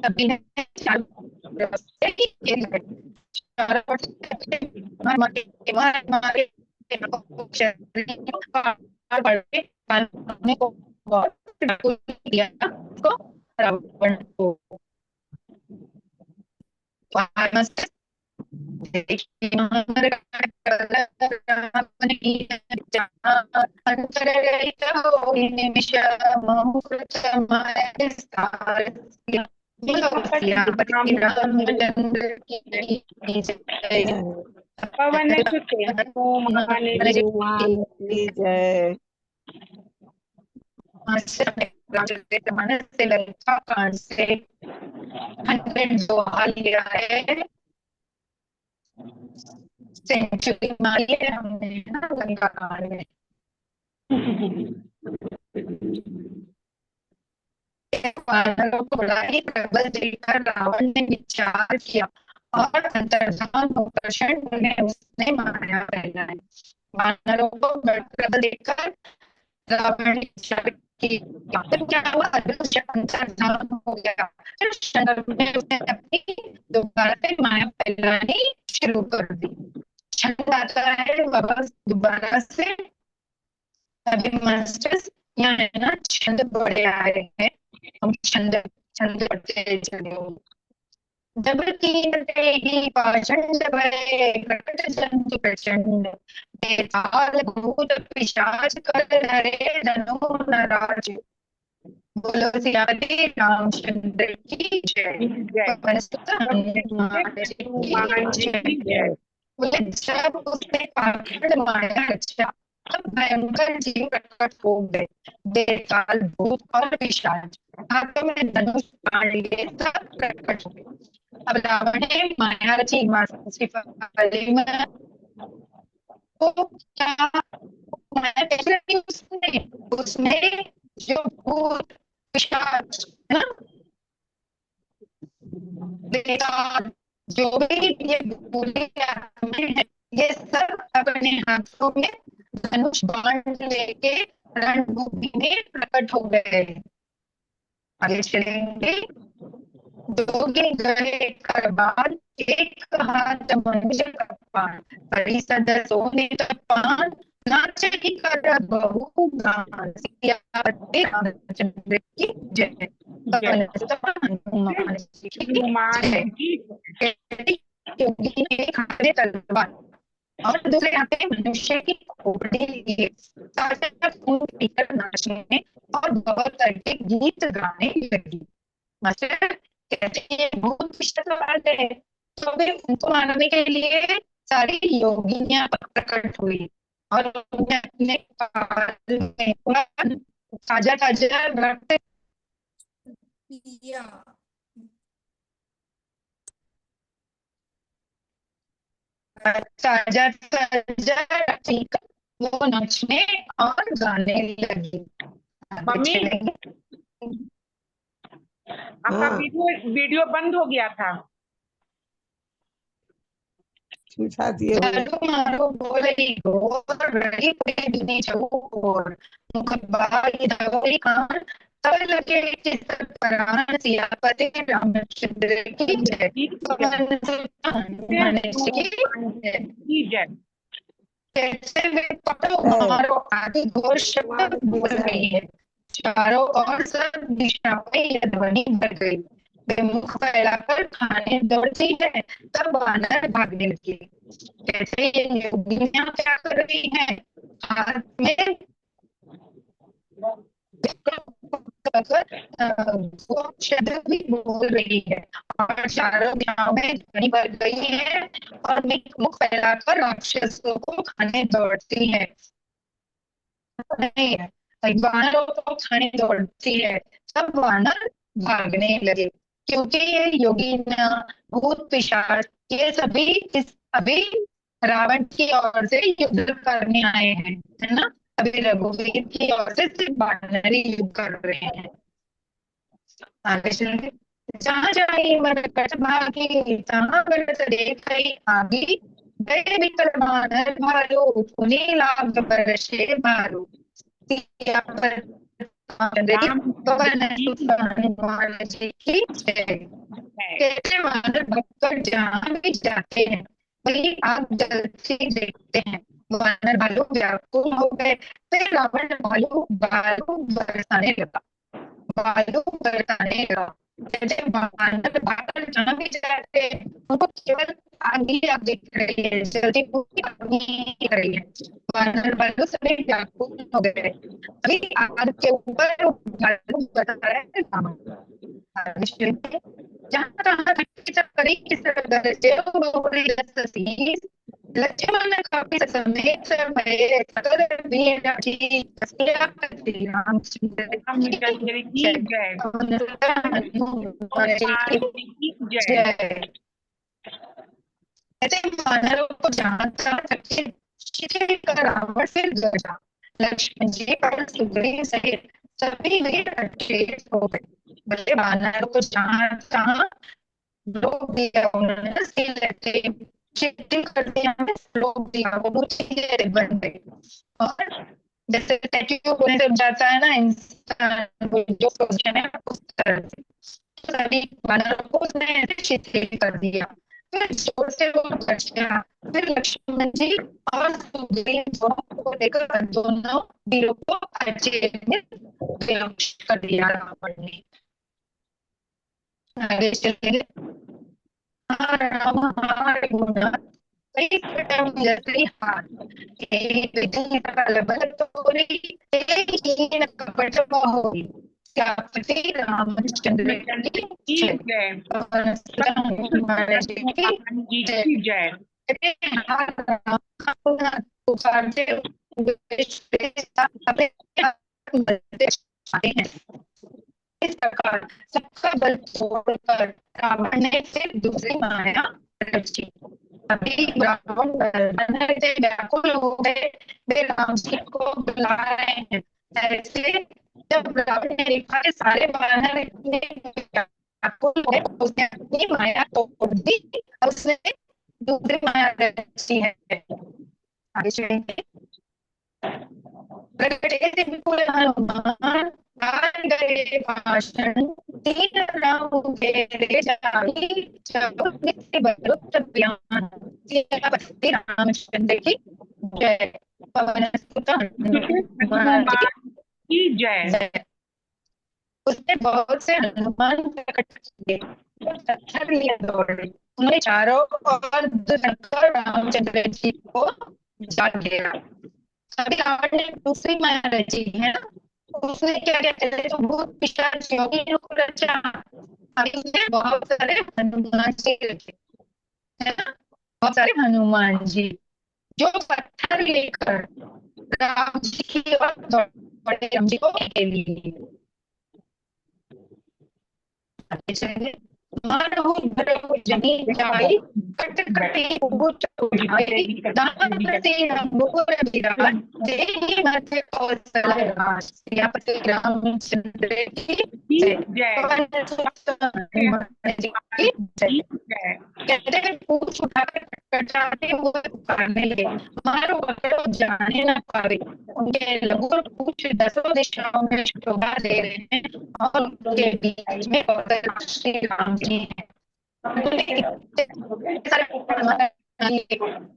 सभी ने चारों तरफ से घेर लिया। चारों ओर से मारे को बहुत किया को रावण को। पवन सुत हनुमान जी हनुमान की जय। मन से लंका कांड से 100 जोहा लिया है, सेंचुरी मारी है हमने ना लंका कांड में। वानरों को बड़ा ही प्रबल देखकर रावण ने विचार किया और अंतर्धान होकर क्षण में उसने माया फैलाई। वानरों को प्रबल देखकर रावण ने विचार किया, फिर क्या हुआ, अदृश्य अंतर्धान हो गया। फिर क्षण में उसने अपनी दोबारा से माया फैलानी शुरू कर दी। छंद आता है बाबा दोबारा से। अभी मास्टर्स यहाँ है ना, छंद बड़े आ रहे हैं, हम छंद छंद पढ़ते चले। जब तीन ही पाषंड भये प्रकट जंतु प्रचंड, बेताल भूत पिशाच कर धरे धनु नराज। बोलो सियापति रामचंद्र की जय। पवन सुत हनुमान जी की जय। बोले जब उसने पाखंड माया रचा, तब भयंकर जीव प्रकट हो गए, बेताल भूत और पिशाच हाथों में धनुष बाण लिए सब प्रकट हो गए। अब रावण ने माया रची वाली में, तो क्या माया कैसे रची उसने? उसने जो भूत पिशाच ना, अपने हाथों में धनुष बाण लेके रणभूमि में प्रकट हो गए। आगे चलेंगे। जोगी गए करबान, एक हाथ मंज कपान, परिषद सोने तपान, नाचे ही कर बहु गान। सियापति रामचंद्र की जय। पवन सुत हनुमान जी की हनुमान जय। जी कहती योगी ने एक हाथ में तलवार और दूसरे हाथ में मनुष्य की खोपड़ी लिए साथ खून पीकर नाचने और बहुत करके गीत गाने लगी। मास्टर कहते हैं ये बहुत विचित्र बात है। तो फिर उनको मारने के लिए सारी योगिनियां प्रकट हुई और उन्होंने अपने काल में ताजा ताजा रक्त पिया। ताजा ताजा रक्त पीकर वो नाचने और गाने लगी। आगे मम्मी चलेंगे। आपका हाँ। वीडियो बंद हो गया था। उठा दिए हुए चालू मारो बोले गोर रही पूरी दुनी चौकोर, मुख बाई धावई कान, तब लगे चित प्राण। सियापति रामचंद्र की जय। पवन सुत हनुमान जी की जय। की जय। कैसे वे पकड़ो मारो आदि घोर शब्द बोल रही है। चारों ओर सब दिशा में यह ध्वनि बढ़ गई। वे मुख फैलाकर खाने दौड़ती है, तब वानर भागने लगे। कैसे ये योगिनियां क्या कर रही हैं? हाथ में वो शब्द भी बोल रही है और चारों दिशाओं में ध्वनि बढ़ गई है और मुख फैलाकर राक्षसों को खाने दौड़ती है। नहीं है, वानरों को खाने दौड़ती है, सब वानर भागने लगे क्योंकि ये योगिनियां भूत पिशाच ये सभी इस अभी रावण की ओर से युद्ध करने आए हैं, है ना। अभी रघुवीर की ओर से सिर्फ वानर ही युद्ध कर रहे हैं। आगे चलेंगे। जहाँ जाई मरकट भागी, तहाँ भरत देखई आगी, गए बिकल वानर भालो, पुनि लाग बरसे मारो। पवन सुत हनुमान जी की जय। कैसे वानर भक्कर जहाँ भी जाते हैं वही आग जलती देखते हैं। वानर भालू व्याकुल हो गए, फिर रावण भालू भालू बरसाने लगा। भालू बरसाने लगा। जैसे वानर भागकर जहाँ भी जाते हैं उनको केवल आग ही आग दिख रही है, जल्दी पूरी आग ही दिख रही है। वानर भालू सभी व्याकुल हो गए। अभी आग के ऊपर भालू बरसा रहा है रावण। जहाँ तहाँ करी किस गरजे बहुरी लससीस, लक्ष्मण काफी समेत भये सकल वीरठी, सियापति रामचंद्र रामचंद्र की जय। हनुमान जी की जय। जय। ऐसे वानरों को जहाँ तहाँ धक्के कर रावण फिर गरजा। लक्ष्मण जी और सुग्रीव सहित सभी वीर अकेले हो गए। भले वानरों को जहाँ तहाँ रोक दिया उन्होंने, चीटिंग कर दिया, हमें रोक दिया, वो बहुत चीजें बन गई। और जैसे स्टैच्यू होने से जाता है ना इंसान, वो जो पोजीशन है उस तरह से सभी वानरों को उसने ऐसे शिथिल कर दिया। फिर जोर से वो बचा। फिर लक्ष्मण जी और सुग्रीव दोनों को लेकर दोनों वीरों को अच्छे में विनाश कर दिया रावण ने। आगे चलेंगे। राम हमारे गुना कई कटम जैसे हाथ, एक विधि सकल बल तोरी, एक हीन कपट मोहि, सियापति रामचंद्र की जय। पवन सुत हनुमान जी की जय। इस प्रकार सबका बल छोड़कर रावण ने फिर दूसरी माया रची। अभी रावण बलराम से व्याकुल हो गए, वे राम जी को बुला रहे हैं। ऐसे जब रावण ने देखा कि सारे वानर इतने व्याकुल हो गए, उसने अपनी माया तोड़ दी और उसने दूसरी माया रची है। आगे चलेंगे। प्रगटे विपुल हनुमान गान गए भाषण, तीन राम घेरे जाहि, चौबीस बरुत बयान। सियापति रामचंद्र की जय। पवन सुत हनुमान की जय। जय। उसने बहुत से हनुमान प्रकट किए, जो पत्थर लिए दौड़े, उन्हें चारों ओर रखकर रामचंद्र जी को जा घेरा। अभी रावण ने दूसरी माया रची है ना, उसने क्या क्या पहले तो भूत पिशाच योगियों को रचा, अभी उसने बहुत सारे हनुमान जी रचे है ना, बहुत सारे हनुमान जी जो पत्थर लेकर राम जी की ओर दौड़े, राम जी को के लिए। मानहु धरहु जनि जाहि, कट कटी भूत उठाई, दानवती अंगूर विराट, देहि मध्य कौशल राज। सियापति रामचंद्र की जय। पवन सुत हनुमान जी की जय। कहते हैं पूछ उठाकर कटाते हुए पुकारने लगे, मारो पकड़ो जाने न पावे। उनके लघु पूछ दसों दिशाओं में शोभा दे रहे हैं, और उनके बीच में श्री राम जी हैं।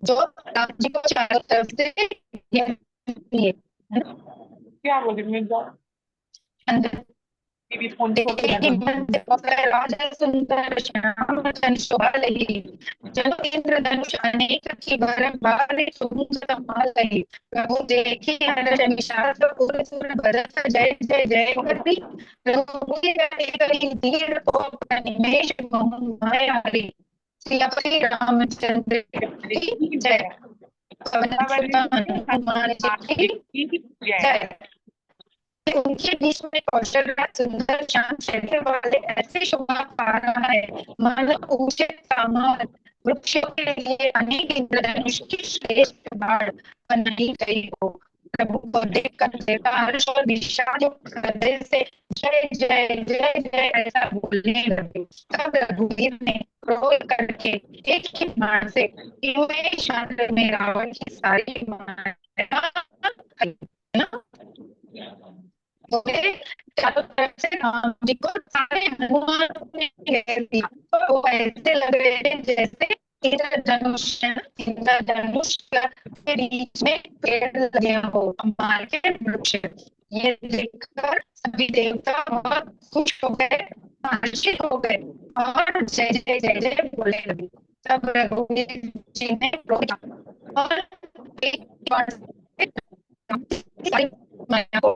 जो राम जी को चारों तरफ से क्या बोल राजा सुंदर श्याम तन शोभालहि, जनु इंद्रधनुष अनेक की बारंबार सुमुख समालहि। प्रभु देखी हर्ष निशाच पुर सुर भरत, जय जय जय करि रघुबीर हरि धीर कोप निमेष मोहन मायारि। सियापति रामचंद्र की जय। पवन सुत हनुमान जी की जय। उनके बीच में कौशल राज सुंदर श्याम चेहरे वाले ऐसे शोभा पा रहा है, मानो ऊंचे सामर वृक्षों के लिए अनेक इंद्रधनुष की श्रेष्ठ बाढ़ बनाई गई हो। प्रभु को देखकर देवता हर्ष और विषाद हृदय से जय जय जय जय ऐसा बोलने लगे। तब रघुवीर ने क्रोध करके एक ही बाण से युवे शांत में रावण की सारी चारों तरफ से राम जी को सारे हनुमान ने घेर दिया, तो वो ऐसे लग रहे थे जैसे इंद्रधनुष के बीच में पेड़ लगे हो, मार के वृक्ष। ये देखकर सभी देवता बहुत खुश हो गए, आकर्षित हो गए और जय जय जय जय बोले लगे। तब रघुवीर जी ने रोका और एक बार माया को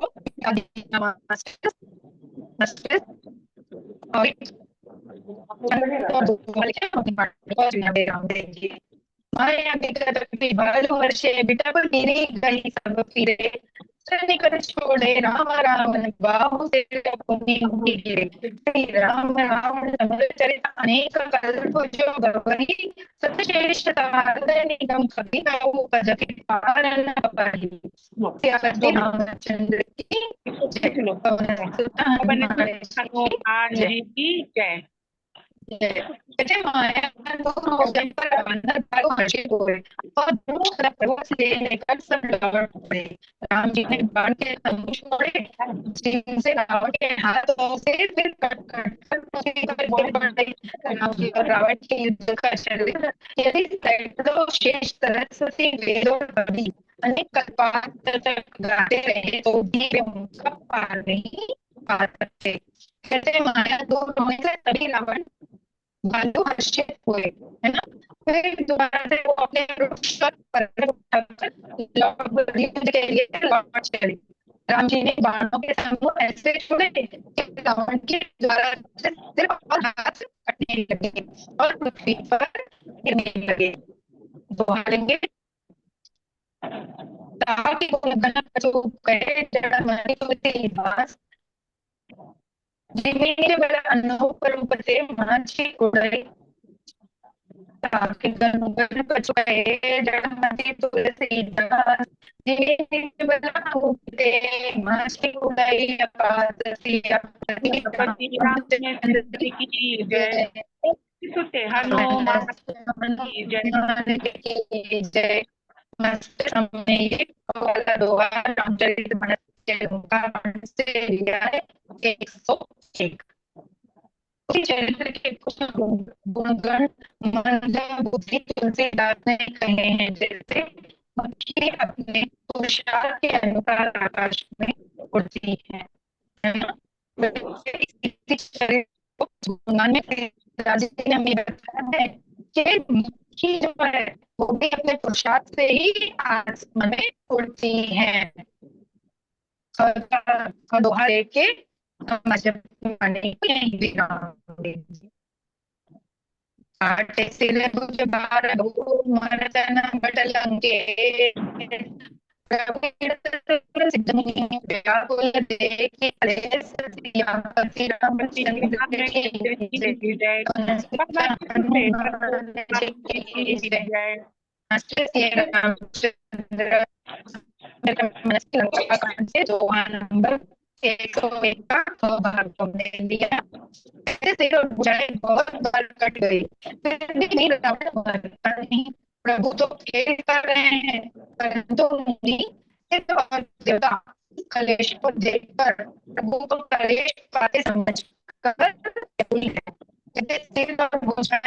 माया वर्षे बेटा पर मेरी गई सब फिरे, निकट छोड़े राम रावण बाहु से गिरे। राम रावण चरित अनेक कल्प जो गवरी, सतश्रेष्ठ निगम कभी पार न पाई। सियापति रामचंद्र की जय। हनुमान जी की जय। माया पर अंदर हर्षित हुए और प्रवास लेकर सब रावण पड़े। राम जी ने बाण के धनुष छोड़े, जिनसे रावण के हाथों से फिर कट कट राम जी और रावण के युद्ध का चल यदि सैकड़ों शेष सरस्वती वेदों कवि अनेक कल्पांत तक गाते रहे तो भी वे उनका पार नहीं पा सकते। कहते माया दूर होने से तभी रावण भालू हर्षित हुए है ना, फिर दोबारा से वो अपने वृक्ष पर उठाकर युद्ध के लिए लौट चले। राम जी ने बाणों के समूह ऐसे छोड़े कि रावण के द्वारा सिर्फ और हाथ कटने लगे और पृथ्वी पर गिरने लगे। दोहराएंगे ताकि बड़ा अनुपरूपते माची कुड़े ताकि गण पचुए जड़मति तुलसीदास। बड़ा अनुपते माची कुड़े अपात सियापति रामचंद्र की जय। हनुमान की जय। ये वाला दोहा रामचरितमानस के उदाहरण से लिया है 101। उसी चरित्र के कुछ गुणगण मंद बुद्धि तुलसीदास ने कहे हैं, जैसे मक्खी अपने पुरुषार्थ के अनुसार आकाश में उड़ती है ना। इस चरित्र को गुणगान में राजा जी ने हमें बताया है कि मक्खी जो है वो भी अपने पुरुषार्थ से ही आसमान में उड़ती है। दोहा लेके आटे सिले भुज भार मर्दन बटलंके व्याकुल देखि क्लेश सियापति रामचंद्र की जय। रामचंद्र से दोहा नंबर 101 का भाग तुमने दिया। बहुत बार कट गई, फिर भी रावण मरता नहीं। प्रभु तो खेल कर रहे हैं, परंतु मुनि और देवता कलेश को देखकर प्रभु को कलेश पाते समझ कर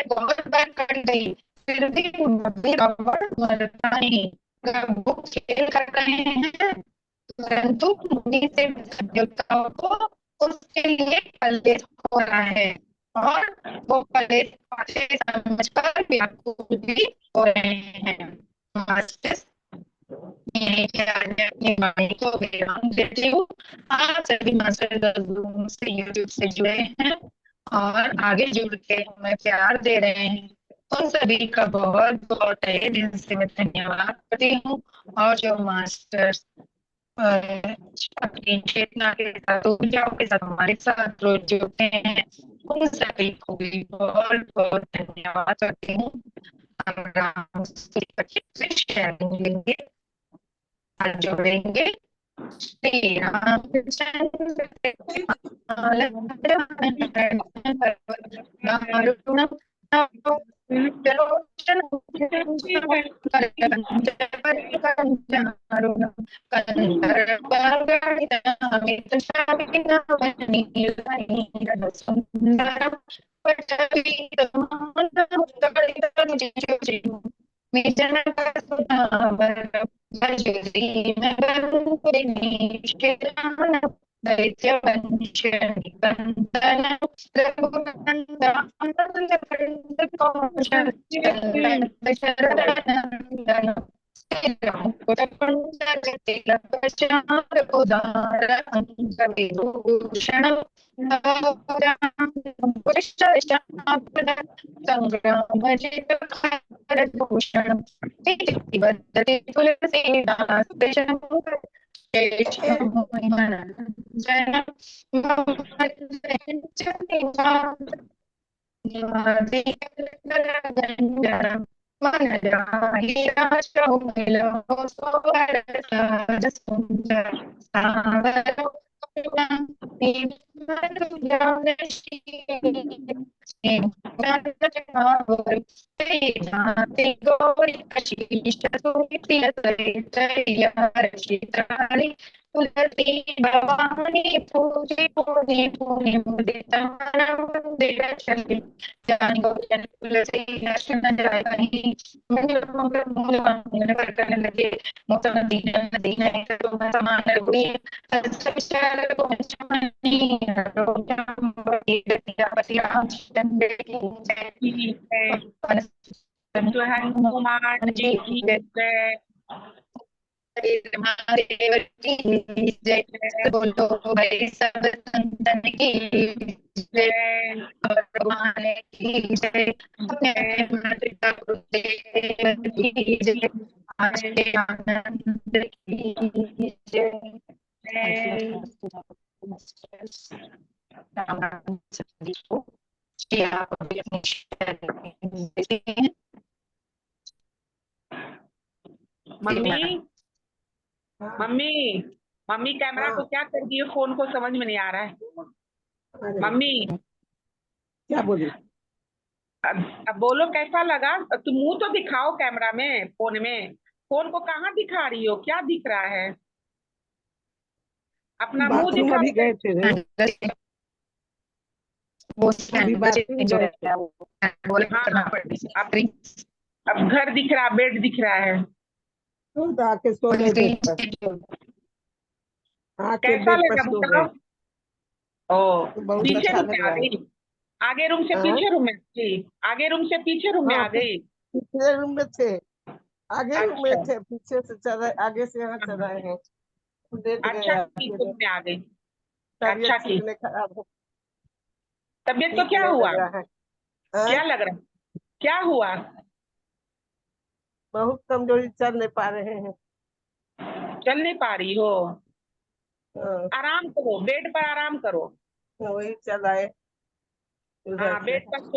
बहुत बार कट गई, फिर भी रावण मरता नहीं। प्रभु खेल कर रहे हैं, परंतु मुनि से देवताओं को उसके लिए कलेश हो रहा है और वो कलेश पाते समझकर व्याकुल भी हो रहे हैं। अपनी वाणी को विराम देती हूँ। आप सभी मास्टर से यूट्यूब से जुड़े हैं और आगे जुड़ के हमें प्यार दे रहे हैं, उन सभी का बहुत बहुत तहे दिल से मैं धन्यवाद करती हूँ। और जो मास्टर्स अपनी चेतना के साथ ऊर्जाओं के साथ हमारे साथ रोज जुड़ते हैं, उन सभी को भी बहुत बहुत धन्यवाद करती हूँ। हम राम शेयरिंग लेंगे, जोड़ेंगे। श्री रामचंद्र भवानी पूजे पूजे पूने मुदिता मंदिर चली जानी गोविंद तुलसी दर्शन जाई मूल करने लगे मोतन दीन तो समान रघुई विचार को मनी रामचंद्र की जय। हनुमान जी की जय। महादेव की जय। बोलो भाई सब संतन की जय, भगवान की जय, अपने माता गुरुदेव की जय, आश्रय आनंद की जय। मम्मी मम्मी मम्मी कैमरा को क्या कर दिए, फोन को समझ में नहीं आ रहा है। मम्मी क्या बोले? अब बोलो कैसा लगा, तुम मुंह तो दिखाओ कैमरा में, फोन में। फोन को कहाँ दिखा रही हो, क्या दिख रहा है? अपना मुंह बाथरूम दिखा अभी गए थे रे, वो अभी बाथरूम चेंज हो गए गया थे। है, वो बोले हाँ, करना पड़ेगा। अब घर दिख रहा, बेड दिख रहा है। तो आके सो गए बेड पर, आके कैसा बेड पर लगा सो बताओ? गए। ओ, तो बहुत पीछे अच्छा रूम में लग आ रहा है। गई? आगे रूम से हाँ, पीछे रूम में थी? आगे रूम से पीछे रूम में हाँ, आ गई? पिछले रूम में थे, आगे रूम में अच्छा, थे, पीछे से चल रहे, आगे से यहाँ चल हाँ, रहे हैं। लेट गए अच्छा की आके, रूम में आ गई। अच्छा तबीयत की। ठीक नहीं, खराब है, तबीयत को ठीक क्या नहीं हुआ? लग रहा है। क्या हाँ, लग रहा है? क्या हुआ? बहुत कमजोरी, चल नहीं पा रहे हैं। चल नहीं पा रही हो? हाँ, आराम करो, बेड पर आराम करो। वही चल आए उधर हाँ, से। बेड पर